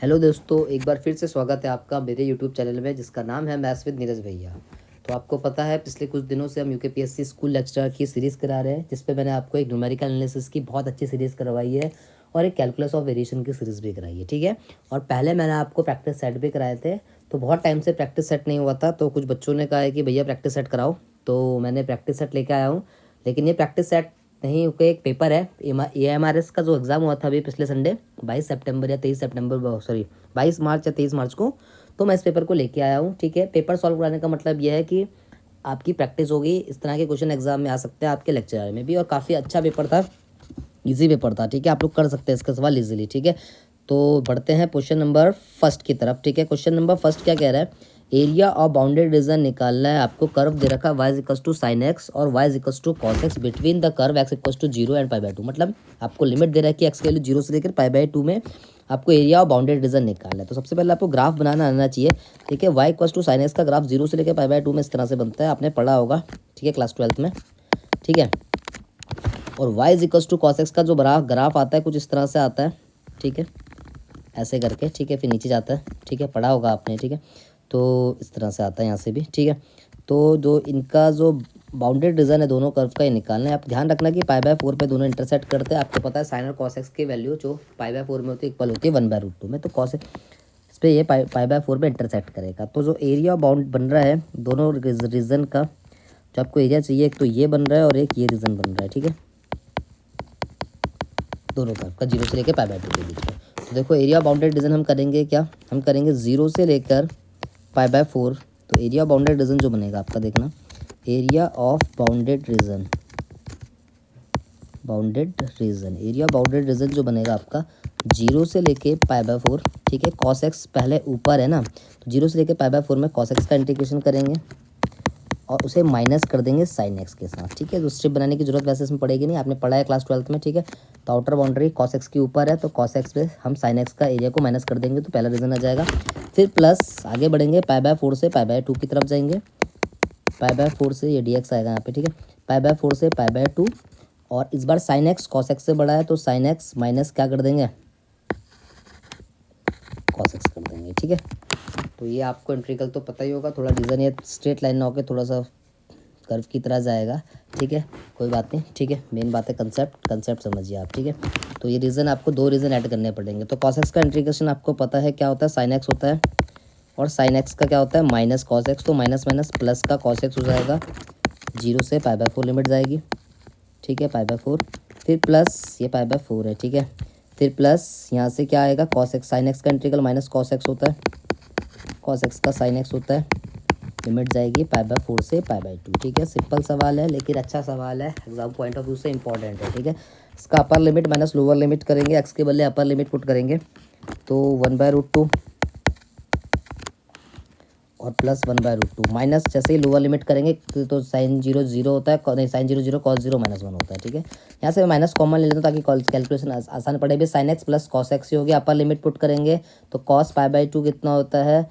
Hello दोस्तों, एक बार फिर से स्वागत है आपका मेरे यूट्यूब चैनल में जिसका नाम है मैथ्स विद नीरज भैया। तो आपको पता है पिछले कुछ दिनों से हम यूकेपीएससी स्कूल लेक्चरर की सीरीज़ करा रहे हैं, जिस पे मैंने आपको एक न्यूमेरिकल एनालिसिस की बहुत अच्छी सीरीज़ करवाई है और एक कैलकुलस ऑफ वेरिएशन की सीरीज़ भी कराई है। ठीक है। और पहले मैंने आपको प्रैक्टिस सेट भी कराए थे। तो बहुत टाइम से प्रैक्टिस सेट नहीं हुआ था, तो कुछ बच्चों ने कहा है कि भैया प्रैक्टिस सेट कराओ, तो मैंने प्रैक्टिस सेट लेके आया हूँ। लेकिन ये प्रैक्टिस सेट नहीं, ओके, एक पेपर है AMRS का जो एग्ज़ाम हुआ था अभी पिछले संडे 22 सितंबर या 23 सितंबर, सॉरी 22 मार्च या 23 मार्च को। तो मैं इस पेपर को लेके आया हूँ। ठीक है। पेपर सॉल्व कराने का मतलब यह है कि आपकी प्रैक्टिस होगी, इस तरह के क्वेश्चन एग्जाम में आ सकते हैं आपके लेक्चर में भी। और काफ़ी अच्छा पेपर था, इजी पेपर था। ठीक है, आप लोग कर सकते हैं इसका सवाल इजीली। ठीक है, तो बढ़ते हैं क्वेश्चन नंबर फर्स्ट की तरफ। ठीक है, क्वेश्चन नंबर फर्स्ट क्या कह रहा है, एरिया ऑफ बाउंडेड रीजन निकालना है आपको। कर्व दे रखा है y equals to sine x और y equals to cos x between the curve x equals to 0 and पाई/2। मतलब आपको लिमिट दे रहा है कि x की वैल्यू 0 से लेकर पाई/2 में आपको एरिया ऑफ बाउंडेड रीजन निकालना है। तो सबसे पहले आपको ग्राफ बनाना आना चाहिए। ठीक है, y equals to sine X का ग्राफ 0 से लेकर पाई/2 में इस तरह से बनता है, आपने पढ़ा होगा। ठीक है, क्लास 12th में। ठीक है, और y equals to cos X का जो ग्राफ आता है कुछ इस तरह से आता है। ठीक है, ऐसे करके। ठीक है, फिर नीचे जाता है। ठीक है, पढ़ा होगा आपने। ठीक है, तो इस तरह से आता है यहाँ से भी। ठीक है, तो जो इनका जो बाउंडेड रीजन है दोनों कर्व का, ये निकालना है। आप ध्यान रखना कि पाई/4 पे दोनों इंटरसेक्ट करते हैं। आपको पता है साइन और कॉस एक्स की वैल्यू जो पाई/4 में होती है इक्वल होती है 1/√2 में। तो कॉस इस पर ये पाई/4 पे इंटरसेक्ट करेगा। तो जो एरिया बाउंड बन रहा है दोनों रीजन का, जो आपको एरिया चाहिए, एक तो ये बन रहा है और एक ये रीजन बन रहा है। ठीक है, दोनों कर्व का 0 से लेकर पाई/2 के बीच में। तो देखो एरिया बाउंडेड रीजन हम करेंगे क्या, हम करेंगे 0 से लेकर पाई/4। तो एरिया बाउंडेड रीजन जो बनेगा आपका, देखना, area of bounded reason, area bounded reason जो बनेगा आपका 0 से लेके पाई/4। ठीक है, कॉस एक्स पहले ऊपर है ना, तो 0 से लेके पाई/4 में कॉस एक्स का इंटीग्रेशन करेंगे और उसे माइनस कर देंगे साइन एक्स के साथ। ठीक है, तो स्ट्रिप बनाने की जरूरत वैसे इसमें पड़ेगी नहीं, आपने पढ़ा है क्लास 12th में। ठीक है, तो आउटर बाउंड्री कॉस एक्स के ऊपर है, तो कॉस एक्स पे हम साइन एक्स का एरिया को माइनस कर देंगे, तो पहला रीजन आ जाएगा। फिर प्लस आगे बढ़ेंगे, पाई/4 से पाई/2 की तरफ जाएंगे। पाई/4 से ये dx आएगा यहाँ पे। ठीक है, पाई/4 से पाई/2, और इस बार साइन एक्स कॉस एक्स से बड़ा है, तो साइन एक्स माइनस क्या कर देंगे, कॉस एक्स कर देंगे। ठीक है, तो ये आपको इंट्रीगल तो पता ही होगा। थोड़ा रीजन ये स्ट्रेट लाइन ना होकर थोड़ा सा कर्व की तरह जाएगा। ठीक है, कोई बात नहीं। ठीक है, मेन बात है कंसेप्ट समझिए आप। ठीक है, तो ये रीज़न आपको दो रीज़न ऐड करने पड़ेंगे। तो कॉस एक्स का इंटीग्रेशन आपको पता है क्या होता है, साइन एक्स होता है, और साइन एक्स का क्या होता है, माइनस कॉस एक्स। तो माइनस माइनस प्लस का कॉस एक्स हो जाएगा, 0 से पाई/4 लिमिट जाएगी। ठीक है, पाई/4, फिर प्लस ये पाई/4 है। ठीक है, फिर प्लस यहाँ से क्या आएगा, कॉस एक्स, साइन एक्स का इंटीग्रल माइनस कॉस एक्स होता है, कॉस एक्स का साइन एक्स होता है, लिमिट जाएगी पाई/4 से पाई/2। ठीक है, सिंपल सवाल है लेकिन अच्छा सवाल है, एग्जाम पॉइंट ऑफ व्यू से इंपॉर्टेंट है। ठीक है, इसका upper limit minus lower limit करेंगे, एक्स के बदले अपर लिमिट पुट करेंगे, तो 1/√2 और प्लस 1/√2 माइनस, जैसे ही लोअर लिमिट करेंगे तो साइन 0 0 होता है, नहीं साइन 0 0 कॉस 0 -1 होता है। ठीक है, यहाँ से माइनस कॉमन ले लेते हैं ताकि कैलकुलेशन आसान पड़े भी। Sine x plus cos x ही हो गया, अपर लिमिट पुट करेंगे तो कॉस पाई/2 कितना होता है,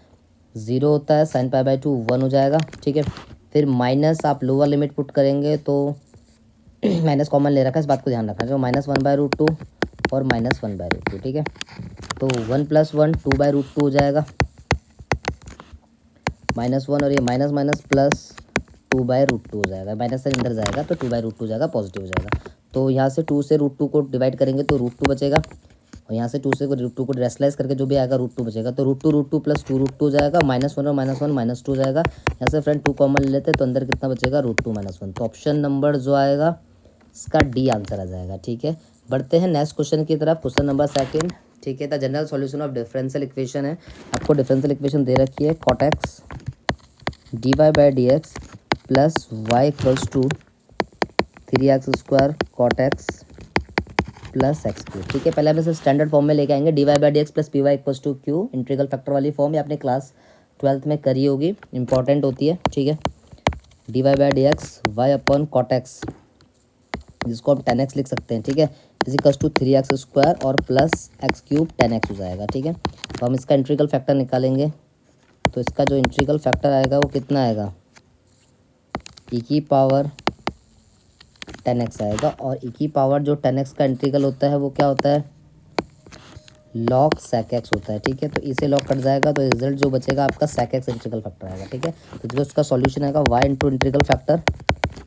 0 होता है, साइन पाई/2 1 हो जाएगा। ठीक है, फिर माइनस आप लोअर लिमिट पुट करेंगे तो माइनस कॉमन ले रखा है, इस बात को ध्यान रखना, जो -1/√2 और -1/√2। ठीक है, तो 1 + 1 2/√2 हो जाएगा, -1 और ये माइनस माइनस प्लस 2/√2 हो जाएगा, माइनस से अंदर जाएगा तो 2/√2 हो जाएगा, पॉजिटिव हो जाएगा। तो यहाँ से 2 से √2 को डिवाइड करेंगे तो √2 बचेगा, और यहाँ से 2 से √2 को रेशलाइज करके जो भी आएगा √2 बचेगा, तो √2 प्लस 2 हो जाएगा, -1 और -1 -2 हो जाएगा। यहाँ से फ्रेंड 2 कॉमन ले लेते हैं तो अंदर कितना बचेगा, √2 -1। तो ऑप्शन नंबर जो आएगा इसका डी आंसर आ जाएगा। ठीक है, बढ़ते हैं नेक्स्ट क्वेश्चन की तरफ, क्वेश्चन नंबर सेकंड। ठीक है, the general solution of differential equation है, आपको डिफरेंशियल इक्वेशन दे रखी है, cot x dy/dx plus y equals to 3x² cot x plus x3। ठीक है, पहले हम इसे स्टैंडर्ड फॉर्म में लेके आएंगे, dy/dx plus py equals to q, integral factor वाली फॉर्म, ये आपने क्लास 12th में करी होगी, इंपॉर्टेंट होती है। ठीक है, dy/dx y/cot x, जिसको हम 10x लिख सकते हैं। ठीक है, इजिकल्स टू 3x² और प्लस x³ 10x हो जाएगा। ठीक है, तो हम इसका इंटीग्रल फैक्टर निकालेंगे, तो इसका जो इंटीग्रल फैक्टर आएगा वो कितना आएगा, e⁻ 10x आएगा, और e⁻ जो 10x का इंटीग्रल होता है वो क्या होता है, log sec x होता है, ठीक है। तो इसे log कट जाएगा तो रिजल्ट जो बचेगा आपका sec x इंटीग्रल फैक्टर आएगा, ठीक है। तो जो उसका सॉल्यूशन आएगा y into integral factor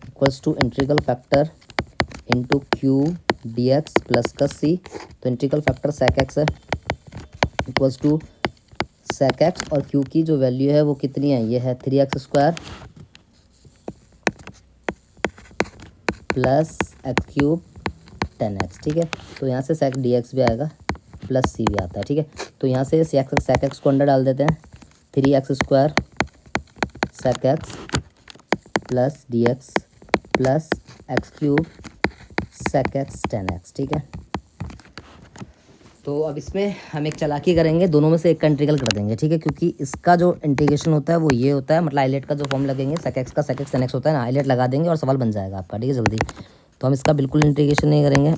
equals to integral factor into Q D X plus का सी। तो इंटीग्रल फैक्टर sec x है इक्वल्स टू sec x, और q की जो वैल्यू है वो कितनी है, ये है 3x² plus x cube 10x, ठीक है। तो यहाँ से sec dx भी आएगा प्लस सी भी आता है, ठीक है। तो यहाँ से sec x को अंडर डाल देते हैं, 3x² sec x plus dx plus x cube sec x 10x, ठीक है। तो अब इसमें हम एक चालाकी करेंगे, दोनों में से एक का इंटीग्रल कर देंगे, ठीक है। क्योंकि इसका जो इंटीग्रेशन होता है वो ये होता है, मतलब आइलेट का जो फॉर्म लगेंगे sec x का sec x 10x होता है ना, आइलेट लगा देंगे और सवाल बन जाएगा आपका, ठीक है जल्दी। तो हम इसका बिल्कुल इंटीग्रेशन नहीं करेंगे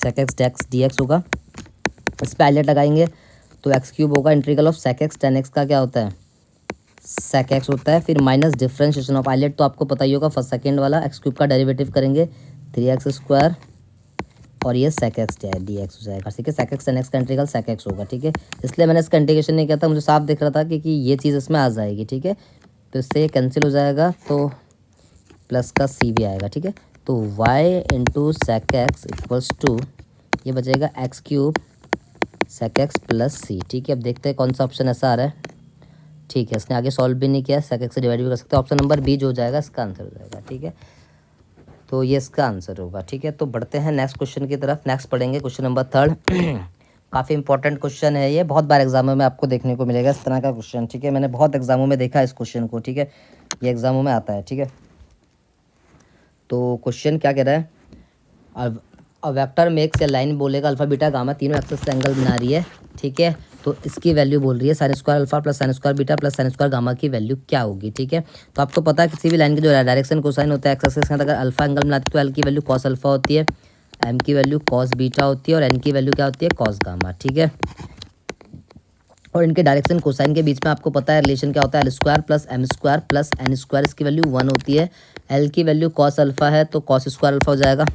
sec x dx होगा, इस पर आइलेट लगाएंगे तो एक्स क्यूब होगा, integral of sec x 10x का क्या होता है, sec x होता है, फिर माइनस डिफरेंशिएशन ऑफ आइलेट तो आपको पता ही होगा, फर्स्ट सेकेंड वाला एक्स क्यूब का डेरिवेटिव करेंगे 3x² और ये sec x dx हो जाएगा, ठीक है। sec x 10x का इंटीग्रल sec x होगा, ठीक है। इसलिए मैंने इसका इंटीग्रेशन नहीं किया था, मुझे साफ दिख रहा था कि ये चीज़ इसमें आ जाएगी, ठीक है। तो इससे ये कैंसिल हो जाएगा तो प्लस का सी भी आएगा, ठीक है। तो y into sec x equals to ये बचेगा x cube sec x plus c, ठीक है। अब देखते हैं कौन सा ऑप्शन ऐसा आ रहा है, ठीक है। इसने आगे सॉल्व भी नहीं किया, sec x से डिवाइड भी कर सकते हैं, ऑप्शन नंबर बी जो हो जाएगा इसका आंसर हो जाएगा, ठीक है। तो ये इसका आंसर होगा, ठीक है। तो बढ़ते हैं नेक्स्ट क्वेश्चन की तरफ, नेक्स्ट पढ़ेंगे क्वेश्चन नंबर 3 काफ़ी इंपॉर्टेंट क्वेश्चन है ये, बहुत बार एग्जामों में आपको देखने को मिलेगा इस तरह का क्वेश्चन, ठीक है। मैंने बहुत एग्जामों में देखा है इस क्वेश्चन को, ठीक है। ये एग्जामों में आता है, ठीक है। तो क्वेश्चन क्या कह रहा है, अब वेक्टर मेक्स या लाइन बोलेगा अल्फा बीटा गामा तीनों एक्सेस से एंगल बना रही है, ठीक है। तो इसकी वैल्यू बोल रही है sign square alpha plus sine square beta plus sine square gamma की वैल्यू क्या होगी, ठीक है। तो आपको पता है किसी भी लाइन की जो डायरेक्शन कोसाइन होता है एक्स एक्सिस के अंदर, अगर अल्फा एंगल बनाती है तो एल की वैल्यू कॉस अल्फा होती है, एम की वैल्यू कॉस बीटा होती है और एन की वैल्यू क्या होती है, कॉस गामा, ठीक है। और इनके डायरेक्शन कोसाइन के बीच में आपको पता है रिलेशन क्या होता है, L square plus M square plus N square, इसकी वैल्यू 1 होती है। एल की वैल्यू कॉस अल्फा है तो कॉस स्क्वायर अल्फा हो जाएगा,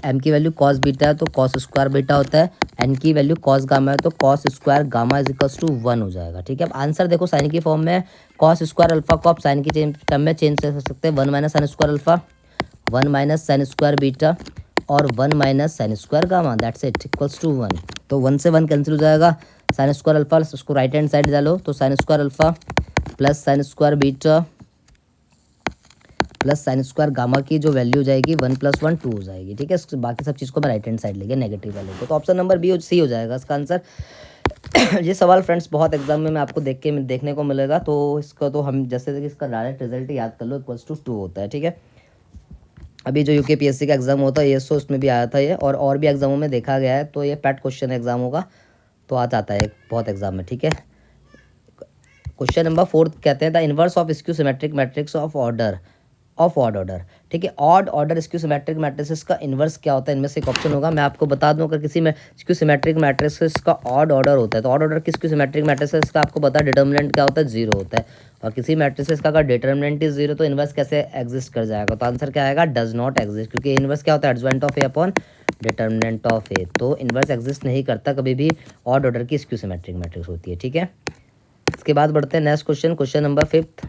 एम की वैल्यू कॉस बीटा है तो कॉस स्क्वायर बीटा होता है, एन की वैल्यू कॉस गामा है तो cos square gamma is equals to 1 हो जाएगा, ठीक है। अब आंसर देखो साइन की फॉर्म में, कॉस स्क्वायर अल्फा को आप साइन की टर्म में चेंज कर सकते हैं, 1 minus sine square alpha, 1 minus sine square beta और 1 minus sine square gamma, that's it equals to 1। तो 1 से 1 कैंसिल हो जाएगा, साइन स्क्वायर अल्फा उसको राइट हैंड साइड डालो तो sine square alpha plus sine square beta plus sine square gamma की जो वैल्यू हो जाएगी 1 + 1 2 हो जाएगी, ठीक है। बाकी सब चीज़ को मैं राइट हैंड साइड लेंगे नेगेटिव वाले को, तो ऑप्शन नंबर बी सी हो जाएगा इसका आंसर। ये सवाल फ्रेंड्स बहुत एग्जाम में आपको देखने को मिलेगा, तो इसका तो हम जैसे कि इसका डायरेक्ट रिजल्ट याद कर लो, इक्वल्स टू 2 होता है, ठीक है। अभी जो यूकेपीएससी का एग्जाम होता है ये उसमें भी आया था ये, और भी एग्जामों में देखा गया है, तो ये पैट क्वेश्चन एग्जाम होगा तो आ जाता है बहुत एग्जाम में, ठीक है। क्वेश्चन नंबर 4 कहते हैं the inverse of skew symmetric matrix of odd order, ठीक है। Odd order skew symmetric matrices का इन्वर्स क्या होता है, इनमें से एक ऑप्शन होगा। मैं आपको बता दूं, अगर किसी में स्क्यू सिमेट्रिक मैट्रिसेस का ऑड ऑर्डर होता है तो ऑड ऑर्डर की स्क्यू सिमेट्रिक मैट्रिसेस का आपको पता है डिटर्मिनेंट क्या होता है, 0 होता है। और किसी मैट्रिसेस का अगर डिटर्मिनेंट इज 0 तो इन्वर्स कैसे एग्जिस्ट कर जाएगा, तो आंसर क्या आएगा, डज नॉट एग्जिस्ट, क्योंकि इन्वर्स क्या होता है, adjoint of A upon determinant of A, तो इन्वर्स एग्जिस्ट नहीं करता कभी भी ऑड ऑर्डर की स्क्यू सिमेट्रिक मैट्रिक्स होती है, ठीक है। इसके बाद बढ़ते हैं next question, question number 5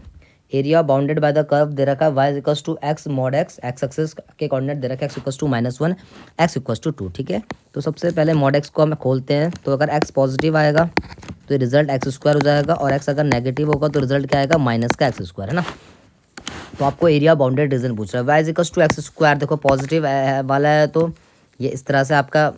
area bounded by the curve दे रखा है y equals to x mod x, x axis के कोऑर्डिनेट दे रखा है x equals to -1 x equals to 2, ठीक है। तो सबसे पहले मॉड x को हम खोलते हैं, तो अगर x पॉजिटिव आएगा तो रिजल्ट एक्स स्क्वायर हो जाएगा, और x अगर नेगेटिव होगा तो रिजल्ट क्या आएगा, माइनस का एक्स स्क्वायर, है ना। तो आपको एरिया बाउंडेड रीजन पूछ रहा है, y equals to X square, देखो पॉजिटिव वाला है तो ये इस तरह से आपका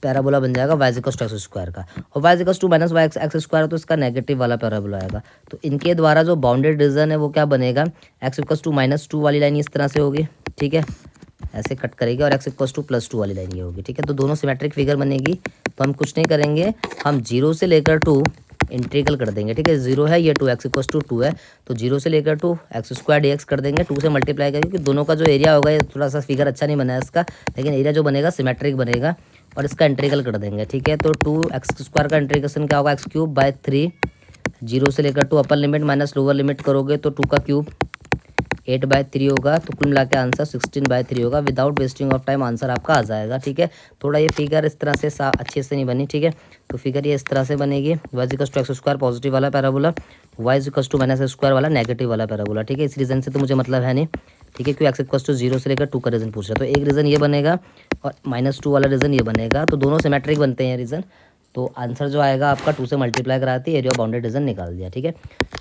पैराबोला बन जाएगा y equals to X square का, और y equals to minus Y X square तो इसका नेगेटिव वाला पैराबोला आएगा। तो इनके द्वारा जो बाउंडेड रीजन है वो क्या बनेगा, x इक्वल्स टू -2 वाली लाइन इस तरह से होगी, ठीक है, ऐसे कट करेगी, और x इक्वल्स टू +2 वाली लाइन ये होगी, ठीक है। तो दोनों सिमेट्रिक फिगर बनेगी, तो हम कुछ नहीं करेंगे, हम 0 से लेकर 2 इंटीग्रल कर देंगे, ठीक है। 0 है ये 2, x इक्वल्स टू 2 है, तो 0 से लेकर 2 एक्स स्क्वायर dx कर देंगे, 2 से मल्टीप्लाई करेंगे, क्योंकि दोनों का जो एरिया होगा, ये थोड़ा सा फिगर अच्छा नहीं बना है इसका, लेकिन एरिया जो बनेगा सिमेट्रिक बनेगा, और इसका इंटीग्रल कर देंगे, ठीक है। तो 2x² का इंटीग्रेशन क्या होगा, x³/3, 0 से लेकर 2 upper limit minus lower limit करोगे तो 2 का क्यूब 8/3 होगा, तो कुल मिला के आंसर 16/3 होगा। Without wasting of time answer आपका आ जाएगा। ठीक है, थोड़ा ये फिगर इस तरह से अच्छे से नहीं बनी। ठीक है, तो फिगर ये इस तरह से बनेगी, y=x² पॉजिटिव वाला पैराबोला, y=−x² वाला नेगेटिव वाला पैराबोला। ठीक है, इस रीज़न से तो मुझे मतलब है नहीं। ठीक है, क्यों x=0 से लेकर 2 का रीज़न पूछ रहा है, तो एक रीज़न ये बनेगा और -2 वाला रीज़न ये बनेगा, तो दोनों सिमेट्रिक बनते हैं रीज़न। तो आंसर जो आएगा आपका 2 से मल्टीप्लाई कराती है, एरिया ऑफ बाउंडेड रीजन निकाल दिया। ठीक है,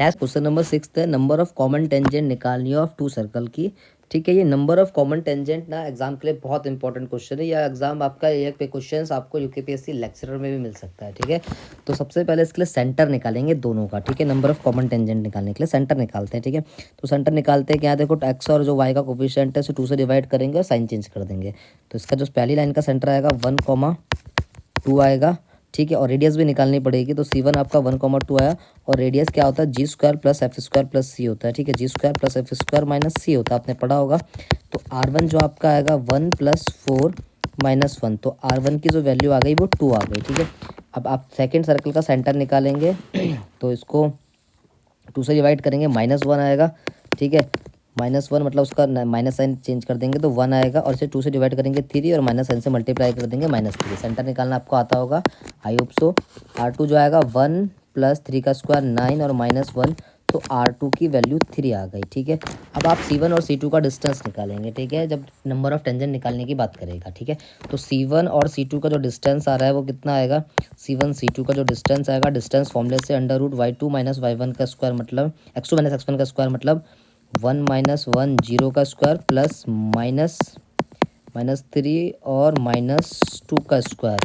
नेक्स्ट क्वेश्चन नंबर 6 है, नंबर ऑफ कॉमन टेंजेंट निकालनी है ऑफ 2 सर्कल की। ठीक है, ये नंबर ऑफ कॉमन टेंजेंट ना एग्जाम के लिए बहुत इंपॉर्टेंट क्वेश्चन है। या एग्जाम आपका एक पे क्वेश्चन आपको यूकेपीएससी लेक्चरर में भी मिल सकता है। ठीक है, तो सबसे पहले इसके लिए सेंटर निकालेंगे दोनों का। ठीक है, नंबर ऑफ कॉमन टेंजेंट निकालने के लिए सेंटर निकालते हैं। ठीक है, तो सेंटर निकालते हैं क्या, देखो एक्स और जो वाई का कोफिशिएंट है उसे 2 से डिवाइड करेंगे और साइन चेंज कर देंगे। तो इसका जो पहली लाइन का सेंटर आएगा 1,2 आएगा। ठीक है, और रेडियस भी निकालनी पड़ेगी, तो C1 आपका 1,2 आया, और रेडियस क्या होता है g² + f² + c होता है। ठीक है, g² + f² - c होता है, आपने पढ़ा होगा। तो R1 जो आपका आएगा 1 + 4 - 1, तो R1 की जो वैल्यू आ गई वो 2 आ गई। ठीक है, अब आप सेकेंड सर्कल का सेंटर निकालेंगे तो इसको 2 से डिवाइड करेंगे, -1 आएगा। ठीक है, -1 मतलब उसका माइनस साइन चेंज कर देंगे तो 1 आएगा, और इसे 2 से डिवाइड करेंगे 3 और माइनस साइन से मल्टीप्लाई कर देंगे -3। सेंटर निकालना आपको आता होगा, आई होप सो। R2 जो आएगा 1 + 3 का स्क्वायर 9 और -1, तो R2 की वैल्यू 3 आ गई। ठीक है, अब आप C1 और C2 का डिस्टेंस निकालेंगे। ठीक है, जब नंबर ऑफ टेंजेंट निकालने की बात करेगा। ठीक है, तो C1 और C2 का जो डिस्टेंस आ रहा है वो कितना आएगा, C1 C2 का जो डिस्टेंस आएगा, डिस्टेंस फॉर्मूले से √y2 - y1 का स्क्वायर मतलब x2 - x1 का स्क्वायर मतलब 1 - 1 0 का स्क्वायर प्लस -3 और -2 का स्क्वायर,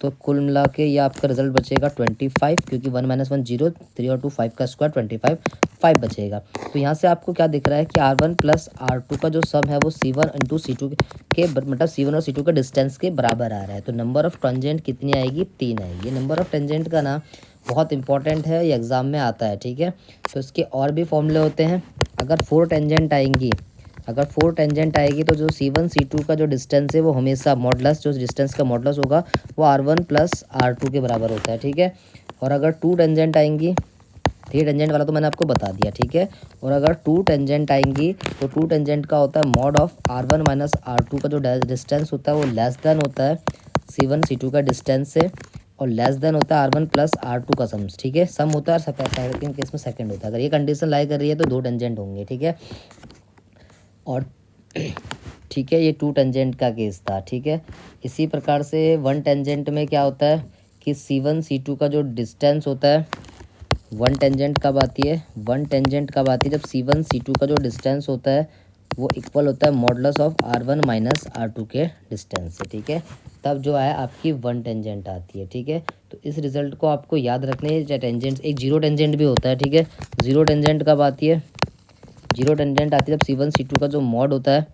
तो कुल मिला के ये आपका रिजल्ट बचेगा 25, क्योंकि 1 - 1 0, 3 और 2 5 का स्क्वायर 25 5 बचेगा। तो यहाँ से आपको क्या दिख रहा है कि R1 + R2 का जो सम है वो C1 × C2 के मतलब C1 और C2 के डिस्टेंस के बराबर आ रहा है। तो नंबर ऑफ टेंजेंट कितनी आएगी, 3 आएगी। ये नंबर ऑफ टेंजेंट का ना बहुत इंपॉर्टेंट है, ये एग्जाम में आता है। ठीक है, तो इसके और भी फॉर्मूले होते हैं। अगर 4 टेंजेंट आएंगी, अगर 4 टेंजेंट आएगी तो जो C1 C2 का जो डिस्टेंस है वो हमेशा मॉडुलस, जो डिस्टेंस का मॉडुलस होगा वो R1 + R2 के बराबर होता है। ठीक है, और अगर 2 टेंजेंट आएंगी, 3 टेंजेंट वाला तो मैंने आपको बता दिया। ठीक है, और अगर 2 टेंजेंट आएंगी तो 2 टेंजेंट का होता है मॉड ऑफ R1 - R2 का जो डिस्टेंस होता है वो लेस देन होता है C1 C2 का डिस्टेंस से, और लेस देन होता है R1 + R2 का सम। ठीक है, सम होता है सेकंड केस में सेकंड होता है। अगर ये कंडीशन लाई कर रही है तो 2 टेंजेंट होंगे। ठीक है, और ठीक है, ये 2 टेंजेंट का केस था। ठीक है, इसी प्रकार से 1 टेंजेंट में क्या होता है कि C1 C2 का जो डिस्टेंस होता है, 1 टेंजेंट कब आती है, 1 टेंजेंट कब आती है, जब C1 C2 का जो डिस्टेंस होता है वो इक्वल होता है मॉडुलस ऑफ R1 - R2 के डिस्टेंस से। ठीक है, तब जो है आपकी 1 टेंजेंट आती है। ठीक है, तो इस रिजल्ट को आपको याद रखने है। टेंजेंट एक 0 टेंजेंट भी होता है। ठीक है, 0 टेंजेंट कब आती है, 0 टेंजेंट आती है जब C1 C2 का जो मॉड होता है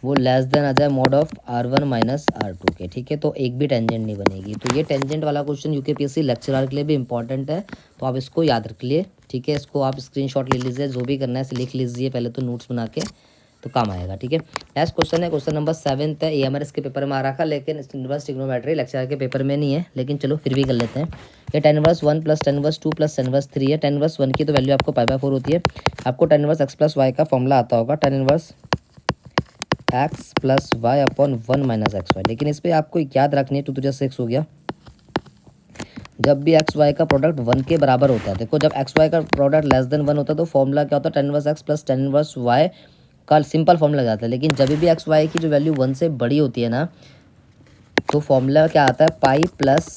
वो लेस देन आ जाए मॉड ऑफ R1 - R2 के। ठीक है, तो एक भी टेंजेंट नहीं बनेगी। तो ये टेंजेंट वाला क्वेश्चन यूकेपीएससी लेक्चरर के लिए भी इंपॉर्टेंट है, तो आप इसको याद रख लिए। ठीक है, इसको आप स्क्रीनशॉट ले लीजिए, जो भी करना है इसे लिख लीजिए पहले तो नोट्स बना के, तो काम आएगा। ठीक है, नेक्स्ट क्वेश्चन है, क्वेश्चन नंबर 7 है। AMRS के पेपर में आ रखा, लेकिन इनवर्स ट्रिग्नोमेट्री लेक्चरर के पेपर में नहीं है, लेकिन चलो फिर भी कर लेते हैं। ये tan−1 + tan−2 + tan−3 है। tan−1 की तो वैल्यू आपको π/4 होती है। आपको tan−x + y का फॉर्मूला आता होगा, tan−1 x + y/1 - xy, लेकिन इस पर आपको याद रखनी है 2 × 6 हो गया। जब भी एक्स वाई का प्रोडक्ट 1 के बराबर होता है, देखो जब एक्स वाई का प्रोडक्ट लेस देन 1 होता है तो फॉर्मूला क्या होता है, tan−1x + tan−1y का सिंपल फॉर्मूला जाता है। लेकिन जब भी एक्स वाई की जो वैल्यू 1 से बड़ी होती है ना, तो फॉर्मूला क्या आता है, pi plus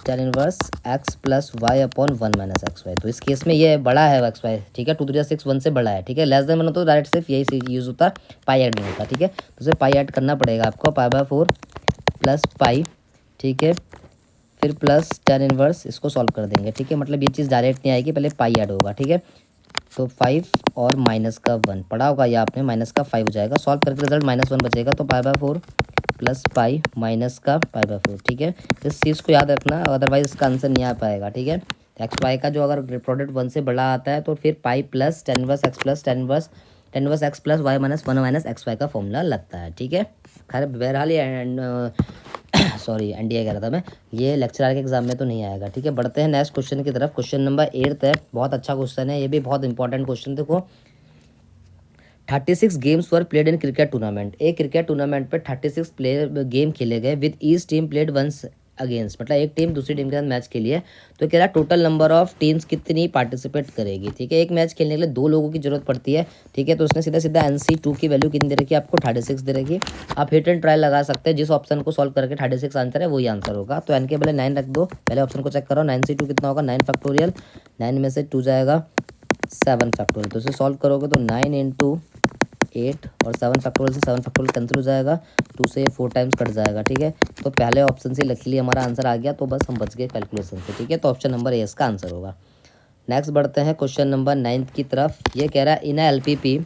tan−1x + y/1 - xy। तो इस केस में ये बड़ा है एक्स वाई। ठीक है, 2 × 6 1 से बड़ा है। ठीक है, लेस देन 1 हो तो डायरेक्ट सिर्फ यही यूज़ होता है, पाई ऐड नहीं होता। ठीक है, तो उसे पाई ऐड करना पड़ेगा आपको, π/4 + पाई। ठीक है, फिर प्लस tan−1, इसको सॉल्व कर देंगे। ठीक है, मतलब ये चीज़ डायरेक्ट नहीं आएगी, पहले पाई ऐड होगा। ठीक है, तो 5 और -1 पढ़ा होगा या आपने, -5 हो जाएगा। सॉल्व करके रिजल्ट -1 बचेगा, तो π/4 + पाई -π/4। ठीक है, इस चीज़ को याद रखना, अदरवाइज इसका आंसर नहीं आ पाएगा। ठीक है, एक्स वाई का जो अगर प्रोडक्ट 1 से बड़ा आता है तो फिर pi plus tan−1x + tan−1x + y - 1 - xy का फॉर्मूला लगता है। ठीक है, खैर बहरहाल ये सॉरी NDA कह रहा था मैं, ये लेक्चरर के एग्जाम में तो नहीं आएगा। ठीक है, बढ़ते हैं नेक्स्ट क्वेश्चन की तरफ। क्वेश्चन नंबर 8 है, बहुत अच्छा क्वेश्चन है, ये भी बहुत इंपॉर्टेंट क्वेश्चन। देखो 36 games were played in cricket tournament. एक क्रिकेट टूर्नामेंट पे 36 प्लेयर गेम खेले गए with each team played once against, मतलब एक टीम दूसरी टीम के साथ मैच खेली है। तो कह रहा टोटल नंबर ऑफ टीम्स कितनी पार्टिसिपेट करेगी, ठीक है। एक मैच खेलने के लिए 2 लोगों की जरूरत पड़ती है, ठीक है। तो उसने सीधा सीधा NC2 की वैल्यू कितनी दे रखी है आपको, 36 दे रखी है। आप हिट एंड ट्रायल लगा सकते हैं, जिस ऑप्शन को सॉल्व करके 36 आंसर है वही आंसर होगा। तो n के पहले 9 रख दो, पहले ऑप्शन को चेक करो, 9C2 कितना होगा, 9 फैक्टोरियल, 9 में से 2 जाएगा 7 फैक्टोरियल। तो इसे सॉल्व करोगे तो 9 इंटू 8 और 7 फैक्टोरियल से 7 फैक्टोरियल कैंसिल हो जाएगा, 2 से 4 टाइम्स कट जाएगा, ठीक है। तो पहले ऑप्शन से लकीली हमारा आंसर आ गया, तो बस हम बच गए कैलकुलेशन से, ठीक है। तो ऑप्शन नंबर ए इसका आंसर होगा। नेक्स्ट बढ़ते हैं क्वेश्चन नंबर 9 की तरफ। ये कह रहा है इन LPP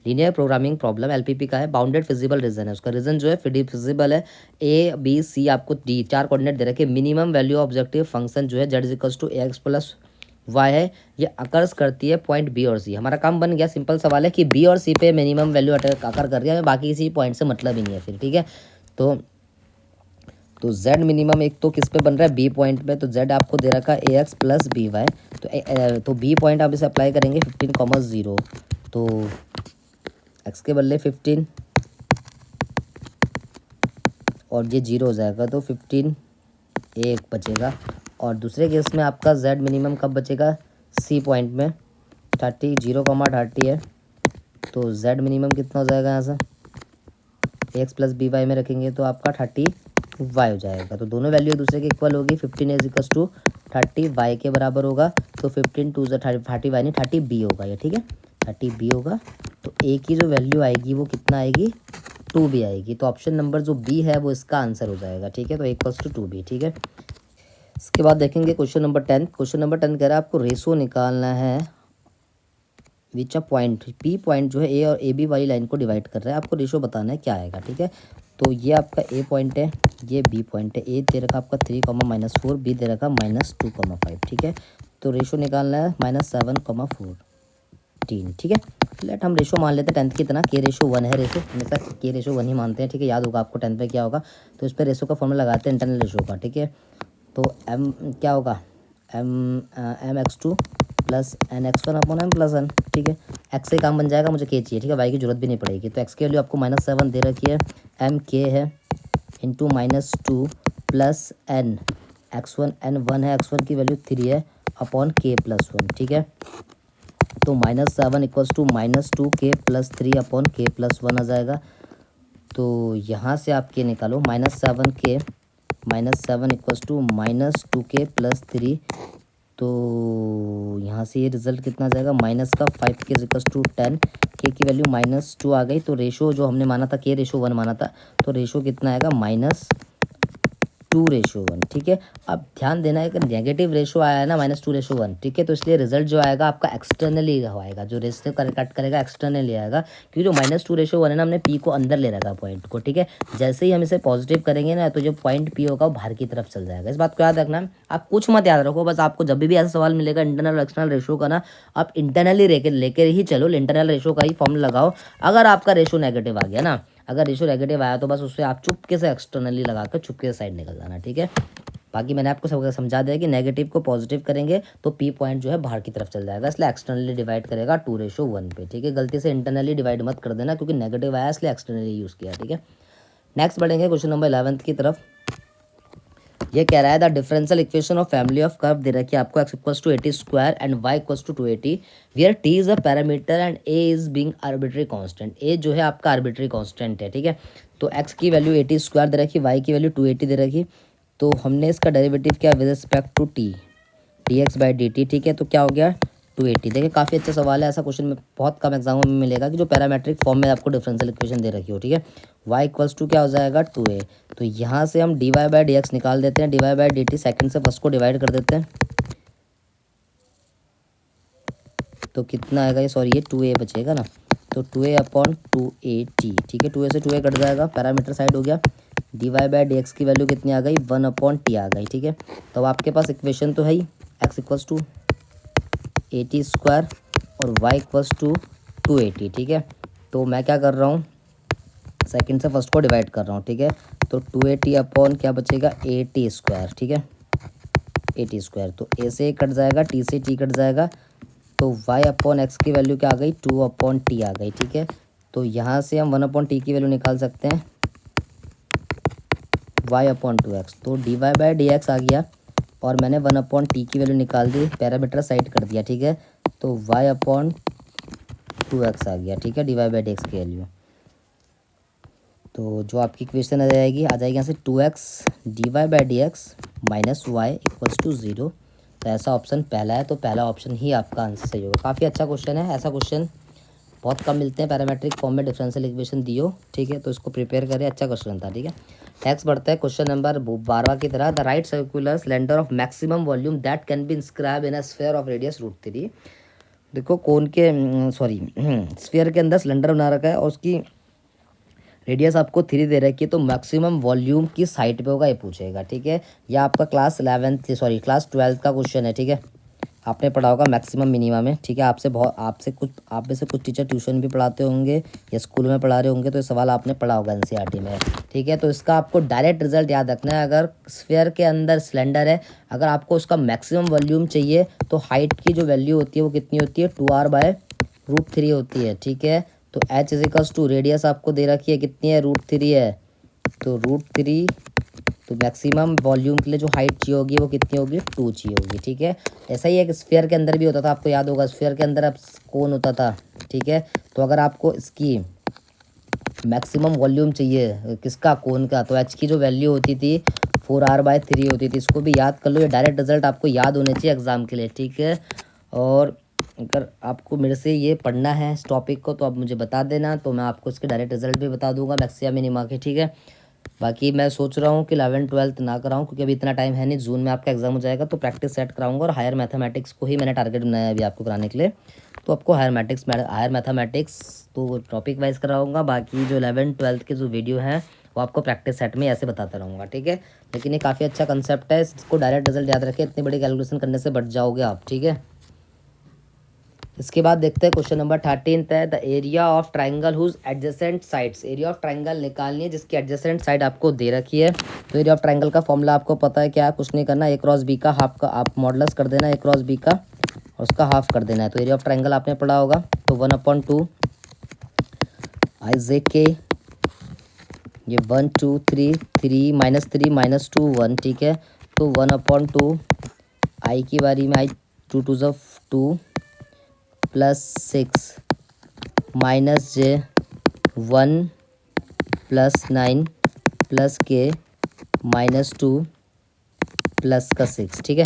linear programming problem, LPP का है, बाउंडेड फिजिबल रीजन है, उसका रीजन जो है फिजिबल है, A B C आपको D 4 कोऑर्डिनेट दे रखे, मिनिमम वैल्यू ऑब्जेक्टिव फंक्शन जो है z = ax + y है, ये अकर्स करती है पॉइंट B और C। हमारा काम बन गया, सिंपल सवाल है कि B और C पे मिनिमम वैल्यू अकर कर रही है, हमें बाकी किसी पॉइंट से मतलब ही नहीं है फिर, ठीक है। तो z मिनिमम एक तो किस पे बन रहा है, B पॉइंट पे, तो z आपको दे रखा है ax + by। तो B पॉइंट आप इसे अप्लाई करेंगे 15,0, तो x के बदले 15 और ये 0 हो जाएगा, तो 15 एक बचेगा। और दूसरे केस में आपका z मिनिमम कब बचेगा, C पॉइंट में 30 0,30 है, तो z मिनिमम कितना हो जाएगा यहाँ से, ax + by में रखेंगे तो आपका 30 y हो जाएगा। तो दोनों वैल्यू एक दूसरे के इक्वल होगी, 15 = 30 y के बराबर होगा, तो 15 2 30 y नहीं 30 b होगा ये, ठीक है, 30 b होगा। तो a की जो वैल्यू आएगी वो कितना आएगी, 2b आएगी। तो ऑप्शन नंबर जो b है वो इसका आंसर हो जाएगा, ठीक है। तो = 2b, ठीक है। इसके बाद देखेंगे क्वेश्चन नंबर 10। क्वेश्चन नंबर 10 कह रहा है आपको रेशो निकालना है विच अ पॉइंट, P पॉइंट जो है A और AB वाली लाइन को डिवाइड कर रहा है, आपको रेशो बताना है क्या आएगा, ठीक है। तो ये आपका A पॉइंट है, ये B पॉइंट है, A दे रखा आपका 3, -4, B दे रखा -2,5, ठीक है। तो रेशो निकालना है -7,14, ठीक है। लेट हम रेशो मान लेते हैं 10th की तरह, K/1 है रेशो, हमेशा K/1 ही मानते हैं, ठीक है। याद होगा आपको 10th में क्या होगा, तो इस पर रेशो का फॉर्मूला लगाते हैं इंटरनल रेशो का, ठीक है। तो m क्या होगा, mx2 + nx1/m+n, ठीक है। x से काम बन जाएगा, मुझे k चाहिए, ठीक है, y की जरूरत भी नहीं पड़ेगी। तो x की वैल्यू आपको -7 दे रखी है, m k है इंटू -2 + n x1 n1 है, x1 की वैल्यू 3 है अपॉन k+1, ठीक है। तो -7 = -2k + 3 अपॉन k+1 आ जाएगा। तो यहाँ से आप k निकालो, -7k -7 = -2k + 3, तो यहाँ से ये रिजल्ट कितना आ जाएगा, -5k = 10, k की वैल्यू -2 आ गई। तो रेशो जो हमने माना था K/1 माना था, तो रेशो कितना आएगा, -2/1, ठीक है। अब ध्यान देना है कि नेगेटिव रेशो आया है ना, -2/1, ठीक है। तो इसलिए रिजल्ट जो आएगा आपका एक्सटर्नली आएगा, जो रेशो कट करेगा एक्सटर्नली आएगा, क्योंकि जो -2/1 है ना, हमने P को अंदर ले रखा पॉइंट को, ठीक है। जैसे ही हम इसे पॉजिटिव करेंगे ना, तो जो पॉइंट P होगा वो बाहर की तरफ चल जाएगा। इस बात को याद रखना, आप कुछ मत याद रखो, बस आपको जब भी ऐसा सवाल मिलेगा इंटरनल और एक्सटर्नल रेशो का ना, आप इंटरनली लेकर ही चलो, इंटरनल रेशो का ही फॉर्मूला लगाओ। अगर आपका रेशो नेगेटिव आ गया ना, अगर रेशो नेगेटिव आया तो बस उससे आप चुपके से एक्सटर्नली लगाकर चुपके से साइड निकल जाना, ठीक है। बाकी मैंने आपको सब समझा दिया कि नेगेटिव को पॉजिटिव करेंगे तो P पॉइंट जो है बाहर की तरफ चल जाएगा, इसलिए एक्सटर्नली डिवाइड करेगा 2/1 पे, ठीक है। गलती से इंटरनली डिवाइड मत कर देना, क्योंकि नेगेटिव आया इसलिए एक्सटर्नली यूज़ किया, ठीक है। नेक्स्ट बढ़ेंगे क्वेश्चन नंबर 11 की तरफ। ये कह रहा है the differential equation of family of curve दे रखी है आपको, x = 80² and y = 280, where t is a parameter and a is being arbitrary constant. a जो है आपका आर्बिट्री कांस्टेंट है, ठीक है। तो x की वैल्यू 80² दे रखी, y की वैल्यू 280 दे रखी। तो हमने इसका डेरिवेटिव किया with respect to t, dx/dt, ठीक है। तो क्या हो गया, 280। देखिए काफ़ी अच्छा सवाल है, ऐसा क्वेश्चन में बहुत कम एग्जामों में मिलेगा कि जो पैरामेट्रिक फॉर्म में आपको डिफरेंशियल इक्वेशन दे रखी हो, ठीक है। y = क्या हो जाएगा, 2a। तो यहाँ से हम dy/dx निकाल देते हैं, dy/dt सेकंड से फर्स्ट को डिवाइड कर देते हैं, तो कितना आएगा ये, सॉरी ये 2a बचेगा ना, तो 2a/280, ठीक है। 2a से 2a कट जाएगा, पैरामीटर साइड हो गया। dy/dx की वैल्यू कितनी आ गई, 1/t आ गई, ठीक है। तो अब आपके पास इक्वेशन तो है ही, x = 80² और y = 280, ठीक है। तो मैं क्या कर रहा हूँ, सेकंड से फर्स्ट को डिवाइड कर रहा हूँ, ठीक है। तो 280 अपॉन क्या बचेगा, 80², ठीक है, 80²। तो a से a कट जाएगा, t से t कट जाएगा, तो y अपॉन एक्स की वैल्यू क्या आ गई, 2/t आ गई। ठीक है, तो यहाँ से हम 1/t की वैल्यू निकाल सकते हैं y/2x, तो dy/dx आ गया और मैंने 1/t की वैल्यू निकाल दी, पैरामीटर साइड कर दिया। ठीक है, तो y/2x आ गया। ठीक है, dy/dx की वैल्यू, तो जो आपकी इक्वेशन आ जाएगी यहाँ से 2x dy/dx minus y equals to 0। तो ऐसा ऑप्शन पहला है, तो पहला ऑप्शन ही आपका आंसर सही होगा। काफ़ी अच्छा क्वेश्चन है, ऐसा क्वेश्चन बहुत कम मिलते हैं, पैरामेट्रिक फॉर्म में डिफरेंशियल इक्वेशन दियो। ठीक है, तो इसको प्रिपेयर करें, अच्छा क्वेश्चन था। ठीक है, नेक्स्ट बढ़ता है क्वेश्चन नंबर 12 की तरह। The right circular cylinder of maximum volume that can be inscribe in a sphere of radius √3। देखो कोन के स्फीयर के अंदर सिलेंडर बना रखा है और उसकी रेडियस आपको 3 दे रखी है, तो मैक्सिमम वॉल्यूम किस हाइट पे होगा ये पूछेगा। ठीक है, यह आपका क्लास 12th का क्वेश्चन है। ठीक है, आपने पढ़ा होगा मैक्सिमम मिनिमम में। ठीक है, आप में से कुछ टीचर ट्यूशन भी पढ़ाते होंगे या स्कूल में पढ़ा रहे होंगे, तो ये सवाल आपने पढ़ा होगा एनसीईआरटी में। ठीक है, तो इसका आपको डायरेक्ट रिजल्ट याद रखना है। अगर स्फीयर के अंदर सिलेंडर है, अगर आपको उसका मैक्सिमम वॉल्यूम चाहिए, तो हाइट की जो वैल्यू होती है वो कितनी होती है, 2r/√3 होती है। ठीक है, तो h इजिकल्स टू रेडियस आपको दे रखी है, कितनी है, √3 है, तो √3, तो मैक्सिमम वॉल्यूम के लिए जो हाइट चाहिए होगी वो कितनी होगी, 2 चाहिए होगी। ठीक है, ऐसा ही एक स्फीयर के अंदर भी होता था, आपको याद होगा, स्फीयर के अंदर अब कोन होता था। ठीक है, तो अगर आपको इसकी मैक्सिमम वॉल्यूम चाहिए किसका, कोन का, तो h की जो वैल्यू होती थी 4r/3 होती थी। इसको भी याद कर लो, ये डायरेक्ट रिजल्ट आपको याद होने चाहिए एग्जाम के लिए। ठीक है, और अगर आपको मेरे से ये पढ़ना है इस टॉपिक को, तो आप मुझे बता देना, तो मैं आपको इसके डायरेक्ट रिजल्ट भी बता दूंगा मैक्सिमम मिनिमा के। ठीक है, बाकी मैं सोच रहा हूँ कि 11th-12th ना कराऊँ, क्योंकि अभी इतना टाइम है नहीं, जून में आपका एग्जाम हो जाएगा, तो प्रैक्टिस सेट कराऊंगा और हायर मैथमेटिक्स को ही मैंने टारगेट बनाया है अभी आपको कराने के लिए। तो आपको हायर मैथमेटिक्स तो टॉपिक वाइज कराऊंगा, बाकी जो 11th-12th के जो वीडियो हैं वो आपको प्रैक्टिस सेट में ऐसे बताता रहूँगा। ठीक है, लेकिन ये काफ़ी अच्छा कंसेप्ट है, इसको डायरेक्ट रिजल्ट याद रखें, इतनी बड़ी कैलकुलेशन करने से बच जाओगे आप। ठीक है, इसके बाद देखते हैं क्वेश्चन नंबर 13 है। The area of triangle whose adjacent sides, area of triangle निकालनी है जिसकी एडजेसेंट साइड आपको दे रखी है। तो एरिया ऑफ ट्राइंगल का फॉर्मूला आपको पता है क्या, कुछ नहीं करना, a×b का हाफ का आप मॉडुलस कर देना, a×b का और उसका हाफ कर देना है। तो एरिया ऑफ ट्राइंगल आपने पढ़ा होगा, तो 1/2 i/k, ये 1 2 3 3 -3 -2 1। ठीक है, तो 1/2 i की बारी में i 2 2 2 plus 6 minus j 1 plus 9 plus k -2 plus का 6। ठीक है,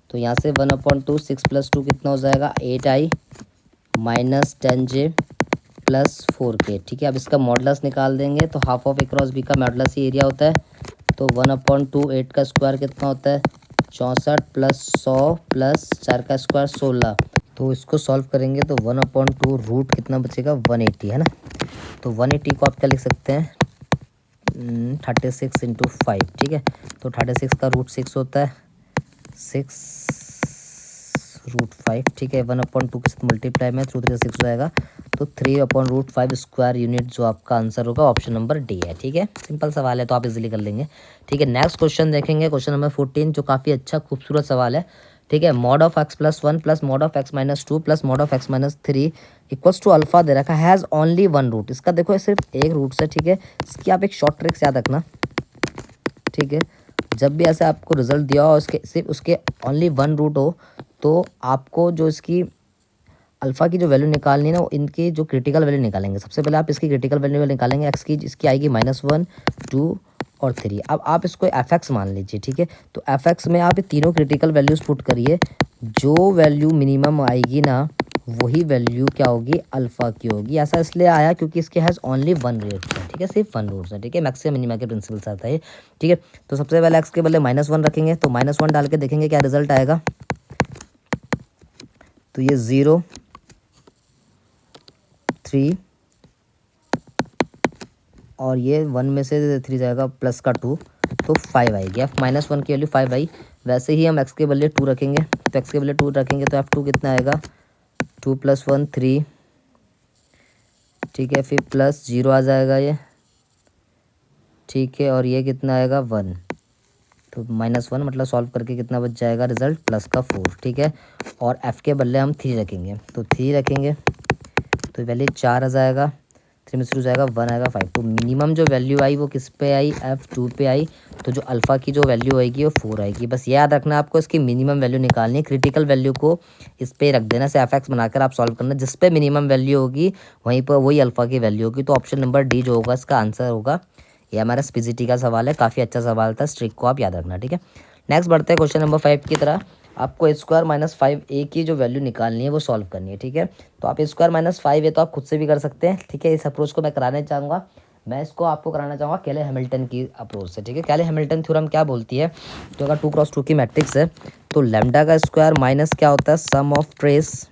तो यहाँ से 1/2 6 + 2 कितना हो जाएगा, 8i minus 10j plus 4k। ठीक है, अब इसका मॉडुलस निकाल देंगे, तो हाफ ऑफ a×b का मॉडुलस ही एरिया होता है। तो 1/2 8 का स्क्वायर कितना होता है, 64 प्लस 100 प्लस 4 का स्क्वायर 16। तो इसको सॉल्व करेंगे तो 1/2 रूट कितना बचेगा, 180 है ना। तो 180 को आप क्या लिख सकते हैं, 36 × 5। ठीक है, तो 36 का √6 होता है, 6√5। ठीक है, 1/2 के साथ मल्टीप्लाई में थ्रू 3 6 हो जाएगा, तो 3/√5 स्क्वायर यूनिट जो आपका आंसर होगा ऑप्शन नंबर डी है। ठीक है, सिंपल सवाल है तो आप इजीली कर लेंगे। ठीक है, नेक्स्ट क्वेश्चन देखेंगे, क्वेश्चन नंबर 14, जो काफ़ी अच्छा खूबसूरत सवाल है। ठीक है, mod of x + 1 plus mod of x - 2 plus mod of x - 3 equals to alpha दे रखा, हैज़ ओनली 1 रूट। इसका देखो सिर्फ एक रूट है। ठीक है, इसकी आप एक शॉर्ट ट्रिक्स याद रखना। ठीक है, जब भी ऐसे आपको रिजल्ट दिया हो उसके सिर्फ उसके ओनली 1 रूट हो, तो आपको जो इसकी अल्फ़ा की जो वैल्यू निकालनी है ना, इनकी जो क्रिटिकल वैल्यू निकालेंगे। सबसे पहले आप इसकी क्रिटिकल वैल्यू निकालेंगे एक्स की, इसकी आएगी -1 2 और 3। अब आप इसको f(x) मान लीजिए। ठीक है, तो f(x) में आप तीनों क्रिटिकल वैल्यूज़ पुट करिए, जो वैल्यू मिनिमम आएगी ना वही वैल्यू क्या होगी, अल्फ़ा की होगी। ऐसा इसलिए आया क्योंकि इसके हैज़ ओनली 1 रूट है। ठीक है, सिर्फ 1 रूट है। ठीक है, मैक्सिमम मिनिमा के प्रिंसिपल से आता है। ठीक है, तो सबसे पहले एक्स के बदले -1 रखेंगे, तो -1 डाल के देखेंगे क्या रिजल्ट आएगा। तो ये 0 3 और ये 1 में से 3 जाएगा प्लस का 2, तो 5 आएगी। f-1 की वैल्यू 5 आई। वैसे ही हम x के बदले 2 रखेंगे, तो x के बदले 2 रखेंगे तो f2 कितना आएगा, 2 + 1 3। ठीक है, फिर प्लस 0 आ जाएगा ये। ठीक है, और ये कितना आएगा 1, तो -1 मतलब सॉल्व करके कितना बच जाएगा रिजल्ट प्लस का 4, ठीक है। और एफ़ के बदले हम 3 रखेंगे, तो 3 रखेंगे तो वैल्यू 4 आ जाएगा, 3 में से 2 जाएगा 1 आएगा 5। तो मिनिमम जो वैल्यू आई वो किस पे आई, F2 पे आई। तो जो अल्फ़ा की जो वैल्यू आएगी वो 4 आएगी। बस याद रखना आपको इसकी मिनिमम वैल्यू निकालनी है, क्रिटिकल वैल्यू को इस पे रख देना, से एफ एक्स बनाकर आप सॉल्व करना, जिस पे मिनिमम वैल्यू होगी वहीं पर वही अल्फ़ा की वैल्यू होगी। तो ऑप्शन नंबर डी जो होगा इसका आंसर होगा। ये हमारा पीजीटी का सवाल है, काफ़ी अच्छा सवाल था, इस ट्रिक को आप याद रखना, ठीक है। नेक्स्ट बढ़ते हैं क्वेश्चन नंबर 5 की तरह। आपको A² - 5A की जो वैल्यू निकालनी है वो सॉल्व करनी है, ठीक है। तो आप A² - 5 है तो आप खुद से भी कर सकते हैं, ठीक है। इस अप्रोच को मैं कराने चाहूँगा, मैं इसको आपको कराना चाहूँगा केले हैमिल्टन की अप्रोच से, ठीक है। केले हैमिल्टन थ्योरम क्या बोलती है, तो अगर 2x2 की मैट्रिक्स है तो लैम्डा का स्क्वायर माइनस क्या होता है, सम ऑफ ट्रेस।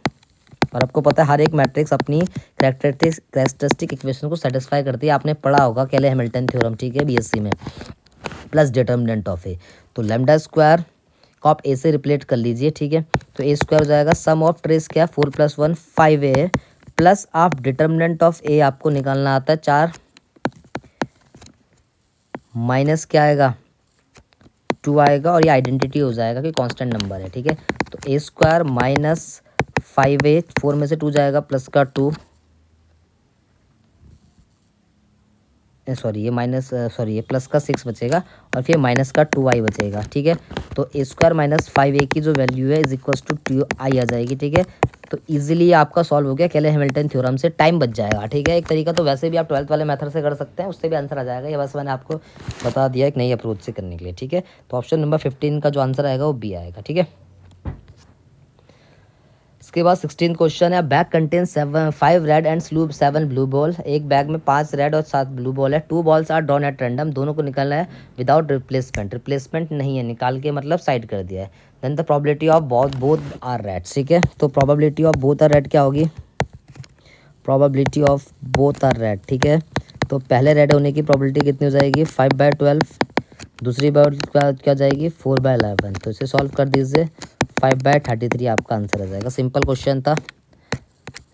और आपको पता है हर एक मैट्रिक्स अपनी कैरेक्टरिस्टिक इक्वेशन को सेटिस्फाई करती है, आपने पढ़ा होगा केले हैमिल्टन थ्योरम, ठीक है, बीएससी में। प्लस डिटर्मिनेंट ऑफ ए, तो लैम्डा स्क्वायर को आप ए से रिप्लेट कर लीजिए, ठीक है। तो A² हो जाएगा सम ऑफ ट्रेस क्या 4 + 1 5A प्लस आप डिटर्मिनेंट ऑफ ए आपको निकालना आता है 4 माइनस क्या आएगा 2 आएगा, और ये आइडेंटिटी हो जाएगा कि कांस्टेंट नंबर है, ठीक है। तो A² - 5A 4 में से 2 जाएगा प्लस का 2, सॉरी ये प्लस का 6 बचेगा और फिर माइनस का 2i बचेगा, ठीक है। तो A² - 5A की जो वैल्यू है इज इक्वल्स टू 2i आ जाएगी, ठीक है। तो इजीली आपका सॉल्व हो गया केले हैमिल्टन थ्योरम से, टाइम बच जाएगा, ठीक है। एक तरीका तो वैसे भी आप 12th वाले मेथड से कर सकते हैं, उससे भी आंसर आ जाएगा, ये बस मैंने आपको बता दिया एक नई अप्रोच से करने के लिए, ठीक है। तो ऑप्शन नंबर 15 का जो आंसर आएगा वो बी आएगा, ठीक है। इसके बाद 16 क्वेश्चन है, bag contain 5 red and 7 blue ball. एक बैग में 5 रेड और 7 ब्लू बॉल है। 2 balls are drawn at random, दोनों को निकालना है विदाउट रिप्लेसमेंट नहीं है, निकाल के मतलब साइड कर दिया है। Then the probability of both are red, ठीक है। तो probability of both are red क्या होगी, probability of both are red, ठीक है। तो पहले रेड होने की प्रोबेबिलिटी कितनी हो जाएगी 5/12, दूसरी बॉल क्या जाएगी 4/11। तो इसे सॉल्व कर दीजिए, 5/33 आपका आंसर आ जाएगा। सिंपल क्वेश्चन था,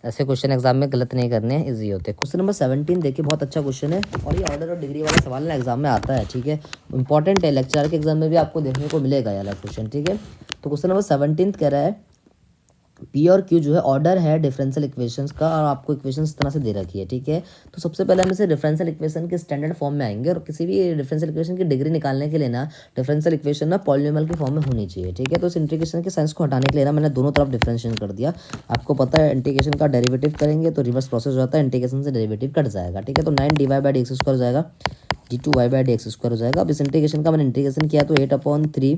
ऐसे क्वेश्चन एग्जाम में गलत नहीं करने हैं, इजी होते हैं। क्वेश्चन नंबर 17 देखिए, बहुत अच्छा क्वेश्चन है और ये ऑर्डर और डिग्री वाला सवाल ना एग्जाम में आता है, ठीक है। इंपॉर्टेंट है, लेक्चर के एग्जाम में भी आपको देखने को मिलेगा ये वाला क्वेश्चन, ठीक है। तो क्वेश्चन नंबर 17 कह रहा है पी और क्यू जो है ऑर्डर है डिफरेंशियल इक्वेशंस का, और आपको इक्वेशन इस तरह से दे रखी है, ठीक है। तो सबसे पहले हम इसे डिफरेंशियल इक्वेशन के स्टैंडर्ड फॉर्म में आएंगे, और किसी भी डिफरेंशियल इक्वेशन की डिग्री निकालने के लिए ना डिफरेंशियल इक्वेशन ना पॉलिनोमियल के फॉर्म में होनी चाहिए, ठीक है। तो इस इंटीग्रेशन के साइंस को हटाने के लिए ना मैंने दोनों तरफ डिफरेंशिएशन कर दिया। आपको पता है इंटीग्रेशन का डेरिवेटिव करेंगे तो रिवर्स प्रोसेस हो जाता है, इंटीग्रेशन से डेरिवेटिव कट जाएगा, ठीक है। तो 9dy/dx² हो जाएगा, d2y/dx² हो जाएगा। अब इस इंटीग्रेशन का मैंने इंटीग्रेशन किया तो 8/3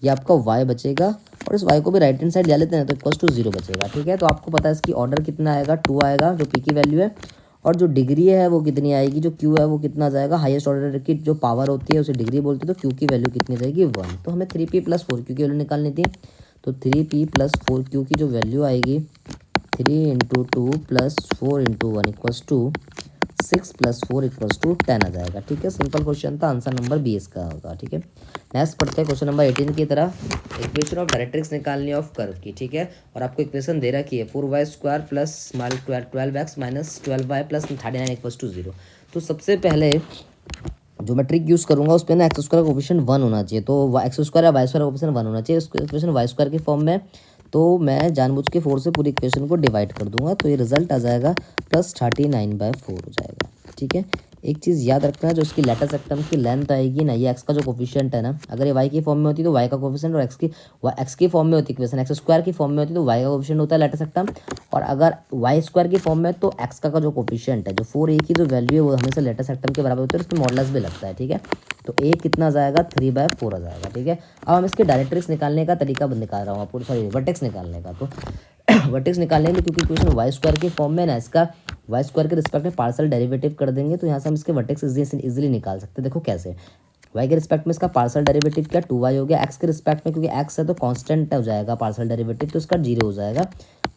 ये आपका y बचेगा, और इस y को भी राइट हैंड साइड ले लेते हैं तो इक्वल्स टू 0 बचेगा, ठीक है। तो आपको पता है इसकी ऑर्डर कितना आएगा 2 आएगा, जो p की वैल्यू है, और जो डिग्री है वो कितनी आएगी, जो q है वो कितना जाएगा, हाईएस्ट ऑर्डर की जो पावर होती है उसे डिग्री बोलते हैं, तो q की वैल्यू कितनी जाएगी 1। तो हमें 3p + 4q की वैल्यू निकालनी थी, तो 3p + 4q की जो वैल्यू आएगी 3 × 2 + 4 × 1 = 6 + 4 = 10 आ जाएगा, ठीक है। सिंपल क्वेश्चन था, आंसर नंबर 20 का होगा, ठीक है। नेक्स्ट पढ़ते हैं क्वेश्चन नंबर 18 की तरह, इक्वेशन ऑफ डायरेक्ट्रिक्स निकालनी ऑफ कर्व की, ठीक है। और आपको इक्वेशन दे रखी है 4y² + 12x - 12y + 39 = 0। तो सबसे पहले जो मैं ट्रिक यूज़ करूँगा उस पर ना x² का कोफिशिएंट 1 होना चाहिए, तो x² या y² का कोफिशिएंट 1 होना चाहिए। इसको इक्वेशन y² की फॉर्म में, तो मैं जानबूझ के 4 से पूरी इक्वेशन को डिवाइड कर दूंगा, तो ये रिजल्ट आ जाएगा +39/4 हो जाएगा, ठीक है। एक चीज़ याद रखना, जो इसकी लेटर सेक्टम की लेंथ आएगी ना, ये एक्स का जो कोफिशिएंट है ना, अगर ये वाई की फॉर्म में होती तो वाई का कोफिशिएंट, और एक्स की फॉर्म में होती इक्वेशन x² की फॉर्म में होती तो वाई का कोफिशिएंट होता है लेटर सेक्टम, और अगर y² की फॉर्म में तो एक्स का जो कोफिशिएंट है जो 4a की जो वैल्यू है वो हमेशा लेटर सेक्टम के बराबर होती है, उसमें मॉडुलस भी लगता है, ठीक है। तो a कितना जाएगा 3/4 आ जाएगा, ठीक है। अब हम इसके डायरेक्ट्रिक्स निकालने का तरीका निकाल रहा हूँ आपको, सॉरी वर्टेक्स निकालने का। तो वर्टेक्स निकालने के लिए, क्योंकि इक्वेशन y² की फॉर्म में ना, इसका y² के रिस्पेक्ट में पार्शियल डेरिवेटिव कर देंगे, तो यहाँ से हम इसके वर्टेक्स इजीली निकाल सकते हैं। देखो कैसे, y के रिस्पेक्ट में इसका पार्शियल डेरिवेटिव क्या 2y हो गया, x के रिस्पेक्ट में क्योंकि x है तो कांस्टेंट हो जाएगा पार्शियल डेरिवेटिव, तो इसका 0 हो जाएगा,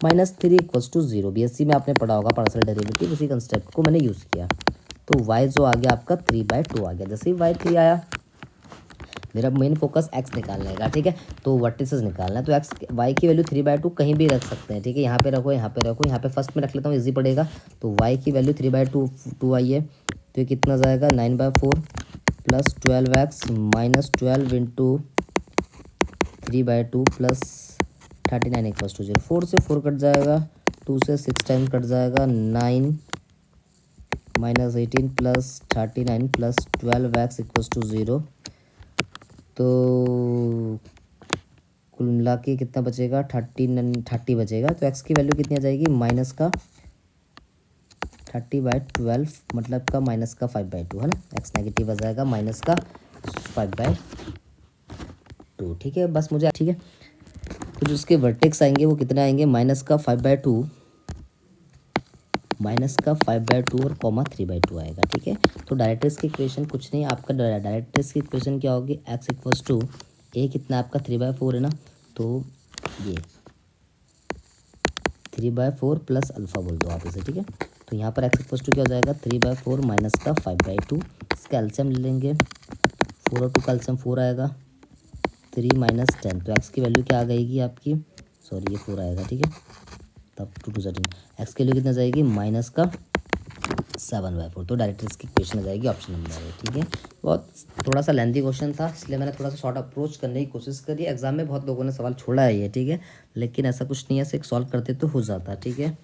-3 = 0। बीएससी में आपने पढ़ा होगा पार्शियल डेरिवेटिव, उसी कंसेप्ट को मैंने यूज़ किया। तो y जो आ गया आपका 3/2 आ गया। जैसे ही y 3 आया, मेरा मेन फोकस x निकालने का, ठीक है। तो वर्टिसेस निकालना है, तो x y की वैल्यू 3/2 कहीं भी रख सकते हैं, ठीक है। यहाँ पे रखो, यहाँ पे रखो, यहाँ पे फर्स्ट में रख लेता हूँ, इजी पड़ेगा। तो y की वैल्यू 3/2 आई है, तो ये कितना जाएगा 9/4, plus 12x minus 12 into 3/2 plus 39 equals to 0। 4 से 4 कट जाएगा, 2 से 6 टाइम कट जाएगा, 9 minus 18 plus 39 plus 12x equals to 0। तो कुल मिला के कितना बचेगा, 30 बचेगा। तो x की वैल्यू कितनी आ जाएगी, माइनस का 30/12 मतलब का माइनस का 5/2 है ना। x नेगेटिव आ जाएगा माइनस का 5/2। ठीक है, बस मुझे ठीक है। तो जो उसके वर्टेक्स आएंगे वो कितने आएंगे, माइनस का 5/2 और कॉमा 3/2 आएगा। ठीक है, तो डायरेक्टर्स की इक्वेशन कुछ नहीं, आपका डायरेक्टर्स की इक्वेशन क्या होगी, x इक्वल्स टू ए कितना आपका 3/4 है ना, तो ये 3/4 प्लस अल्फ़ा बोल दो आप इसे। ठीक है, तो यहाँ पर x इक्वल्स टू क्या हो जाएगा, 3/4 माइनस का 5/2। इसका एल्सियम ले लेंगे, 4 और 2 का एल्सियम 4 आएगा, 3 माइनस 10। तो x की वैल्यू क्या आ गई आपकी, सॉरी ये 4 आएगा। ठीक है, तब 2 13 x की वैल्यू कितना जाएगी, माइनस का 7/4। तो डायरेक्ट इसकी इक्वेशन आ जाएगी ऑप्शन नंबर है। ठीक है, बहुत थोड़ा सा लेंथी क्वेश्चन था, इसलिए मैंने थोड़ा सा शॉर्ट अप्रोच करने की कोशिश करी। एग्जाम में बहुत लोगों ने सवाल छोड़ा है ये, ठीक है, लेकिन ऐसा कुछ नहीं है, ऐसे सॉल्व करते तो हो जाता। ठीक है,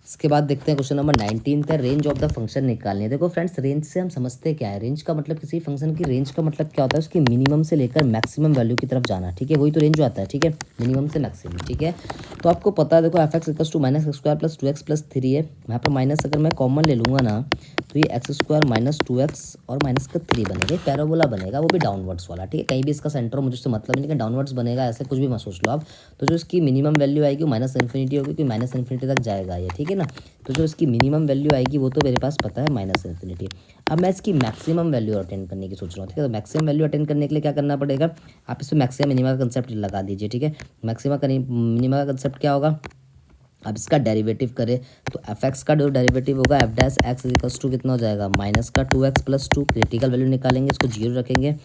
इसके बाद देखते हैं क्वेश्चन नंबर 19 है, रेंज ऑफ द फंक्शन निकालनी है। देखो फ्रेंड्स, रेंज से हम समझते क्या है, रेंज का मतलब किसी फंक्शन की रेंज का मतलब क्या होता है, उसकी मिनिमम से लेकर मैक्सिमम वैल्यू की तरफ जाना। ठीक है, वही तो रेंज आता है। ठीक है, मिनिमम से मैक्सिमम। ठीक है, तो आपको पता है, देखो F X equals to minus X square plus 2x plus 3 है। यहाँ पर माइनस अगर मैं कॉमन ले लूँगा ना, तो ये एक्स स्क्वायर माइनस 2x और माइनस का 3 बनेगा, पैराबोला बनेगा, वो भी डाउनवर्ड्स वाला। ठीक है, कहीं भी इसका सेंटर मुझे उससे मतलब नहीं, लेकिन डाउनवर्ड्स बनेगा, ऐसे कुछ भी मत सोच लो आप। तो जो इसकी मिनिमम वैल्यू आएगी वो माइनस इन्फिनिटी होगी, क्योंकि माइनस इन्फिनिटी तक जाएगा ये। ठीक है ना, तो जो इसकी मिनिमम वैल्यू आएगी वो तो मेरे पास पता है, माइनस इन्फिनिटी। अब मैं इसकी मैक्सिमम वैल्यू अटेंड करने की सोच रहा हूँ। ठीक है, तो मैक्सिमम वैल्यू अटेंड करने के लिए क्या करना पड़ेगा, आप इसमें मैक्सिमम मिनिमा का कंसेप्ट लगा दीजिए। ठीक है, मैक्सिमम का मिनिमा का कंसेप्ट क्या होगा, अब इसका डेरिवेटिव करें तो एफ एक्स का जो डेरिवेटिव होगा F dash X equals to कितना हो जाएगा, माइनस का 2x प्लस 2। क्रिटिकल वैल्यू निकालेंगे, इसको 0 रखेंगे,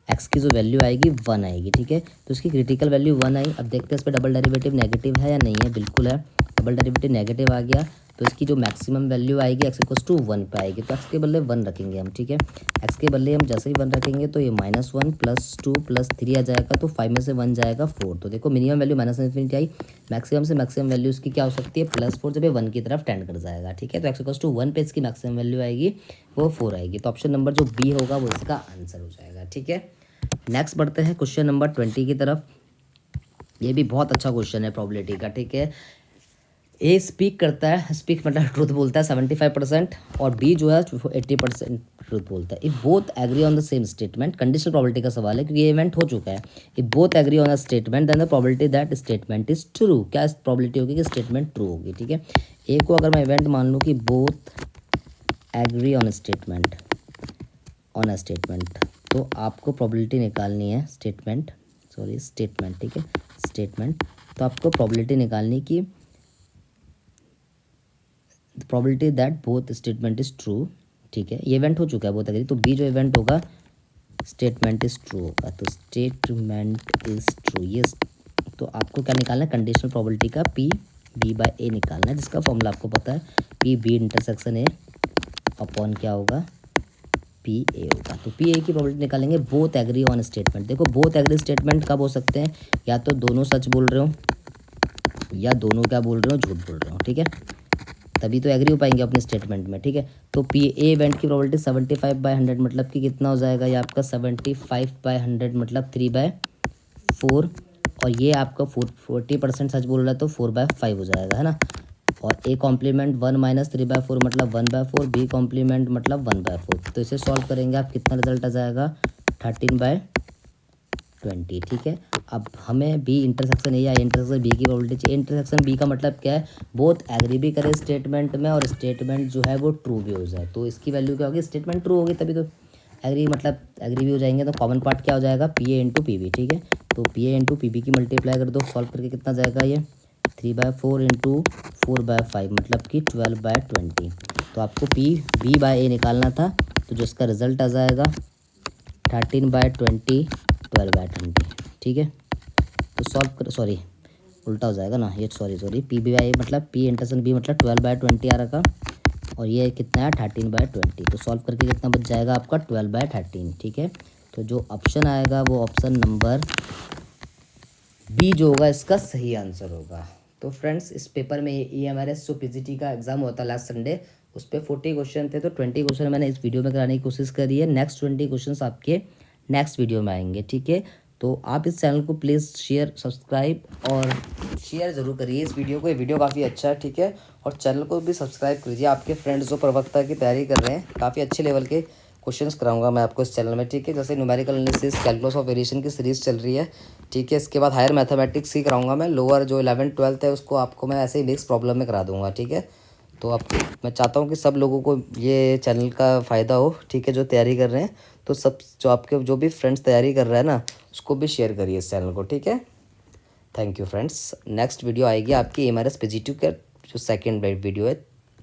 एक्स की जो वैल्यू आएगी 1 आएगी। ठीक है, तो इसकी क्रिटिकल वैल्यू 1 आई। अब देखते हैं इस पर डबल डेरिवेटिव नेगेटिव है या नहीं है, बिल्कुल है, डबल डेरिवेटिव नेगेटिव आ गया। तो इसकी जो मैक्सिमम वैल्यू आएगी एक्स इक्वल्स टू 1 पे आएगी, तो एक्स के बदले 1 रखेंगे हम। ठीक है, एक्स के बदले हम जैसे ही 1 रखेंगे तो ये -1 प्लस 2 प्लस 3 आ जाएगा, तो 5 में से 1 जाएगा 4। तो देखो मिनिमम वैल्यू माइनस इन्फिनिटी आई, मैक्सिमम से मैक्सिमम वैल्यू इसकी क्या हो सकती है, +4, जब ये 1 की तरफ टेंड कर जाएगा। ठीक है, तो एक्स इक्वल्स टू 1 पे इसकी मैक्सिमम वैल्यू आएगी वो 4 आएगी। तो ऑप्शन नंबर जो बी होगा वो इसका आंसर हो जाएगा। ठीक है, नेक्स्ट बढ़ते हैं क्वेश्चन नंबर 20 की तरफ। ये भी बहुत अच्छा क्वेश्चन है प्रोबेबिलिटी का। ठीक है, ए स्पीक करता है, स्पीक मतलब ट्रूथ बोलता है 75%, और बी जो है 80% ट्रूथ बोलता है। If both agree on the same statement, conditional probability का सवाल है क्योंकि ये इवेंट हो चुका है। If both agree on a statement then the probability that statement is true, क्या प्रोबेबिलिटी होगी कि स्टेटमेंट ट्रू होगी। ठीक है, ए को अगर मैं इवेंट मान लूँ कि बोथ एग्री ऑन स्टेटमेंट, तो आपको प्रोबेबिलिटी निकालनी है स्टेटमेंट, ठीक है, स्टेटमेंट। तो आपको प्रोबेबिलिटी निकालनी की probability that both statement is true. ठीक है, ये इवेंट हो चुका है बोथ एग्री, तो बी जो इवेंट होगा स्टेटमेंट इज ट्रू होगा, तो स्टेटमेंट इज ट्रू। ये तो आपको क्या निकालना है, कंडीशनल प्रोबेबिलिटी का पी बी बाय ए निकालना है, जिसका फॉर्मूला आपको पता है, P B intersection A upon क्या होगा, पी ए होगा। तो पी ए की प्रोबेबिलिटी निकालेंगे बोथ एग्री ऑन स्टेटमेंट। देखो बोथ एग्री स्टेटमेंट कब हो सकते हैं, या तो दोनों सच बोल रहे हो या दोनों क्या बोल रहे हो, झूठ बोल रहे हो। ठीक है, तभी तो एग्री हो पाएंगे अपने स्टेटमेंट में। ठीक है, तो पी ए इवेंट की प्रोबेबिलिटी 75/100 मतलब कि कितना हो जाएगा, ये आपका 75/100 मतलब 3/4, और ये आपका 40% सच बोल रहा है तो 4/5 हो जाएगा, है ना। और ए कॉम्प्लीमेंट 1 माइनस 3/4 मतलब 1/4, बी कॉम्प्लीमेंट मतलब 1/4। तो इसे सॉल्व करेंगे आप, कितना रिजल्ट आ जाएगा, 13/20। ठीक है, अब हमें बी इंटरसेक्शन ए या इंटरसेक्शन बी की प्रोबेबिलिटी चाहिए। इंटरसेक्शन बी का मतलब क्या है, बोथ एग्री भी करे स्टेटमेंट में और स्टेटमेंट जो है वो ट्रू भी हो जाए। तो इसकी वैल्यू क्या होगी, स्टेटमेंट ट्रू होगी तभी तो एग्री, मतलब एग्री भी हो जाएंगे। तो कॉमन पार्ट क्या हो जाएगा, P A into P B. ठीक है, तो P A into P B की मल्टीप्लाई कर दो, सॉल्व करके कितना जाएगा, ये 3/4 इंटू 4/5 मतलब कि 12/20। तो आपको पी बी बाय ए निकालना था, तो जो इसका रिजल्ट आ जाएगा 13/20 12/20। ठीक है, तो सॉल्व कर, सॉरी उल्टा हो जाएगा ना ये, सॉरी पी बी बाई मतलब पी इंटरसेक्शन बी मतलब 12/20 आ रखा, और ये कितना है 13/20। तो सॉल्व करके कितना बच जाएगा आपका 12/13। ठीक है, तो जो ऑप्शन आएगा वो ऑप्शन नंबर बी जो होगा इसका सही आंसर होगा। तो फ्रेंड्स इस पेपर में EMRS जो PGT का एग्ज़ाम होता है लास्ट संडे, उस पर 40 क्वेश्चन थे, तो 20 क्वेश्चन मैंने इस वीडियो में कराने की कोशिश करी है। नेक्स्ट 20 क्वेश्चन आपके नेक्स्ट वीडियो में आएंगे। ठीक है, तो आप इस चैनल को प्लीज़ शेयर सब्सक्राइब और शेयर ज़रूर करिए इस वीडियो को, ये वीडियो काफ़ी अच्छा है। ठीक है, और चैनल को भी सब्सक्राइब कीजिए। आपके फ्रेंड्स जो प्रवक्ता की तैयारी कर रहे हैं, काफ़ी अच्छे लेवल के क्वेश्चंस कराऊंगा मैं आपको इस चैनल में। ठीक है, जैसे numerical analysis, calculus of variation की सीरीज़ चल रही है। ठीक है, इसके बाद हायर मैथमेटिक्स ही कराऊंगा मैं। लोअर जो 11th-12th है उसको आपको मैं ऐसे ही मिक्स प्रॉब्लम में करा दूंगा। ठीक है, तो आप मैं चाहता हूँ कि सब लोगों को ये चैनल का फ़ायदा हो। ठीक है, जो तैयारी कर रहे हैं, तो सब जो आपके जो भी फ्रेंड्स तैयारी कर रहे हैं ना, उसको भी शेयर करिए इस चैनल को। ठीक है, thank you friends. Next video आएगी आपकी EMRS PGT का जो सेकेंड वीडियो है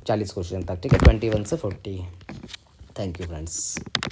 40 क्वेश्चन तक। ठीक है, 21 से 40। Thank you friends.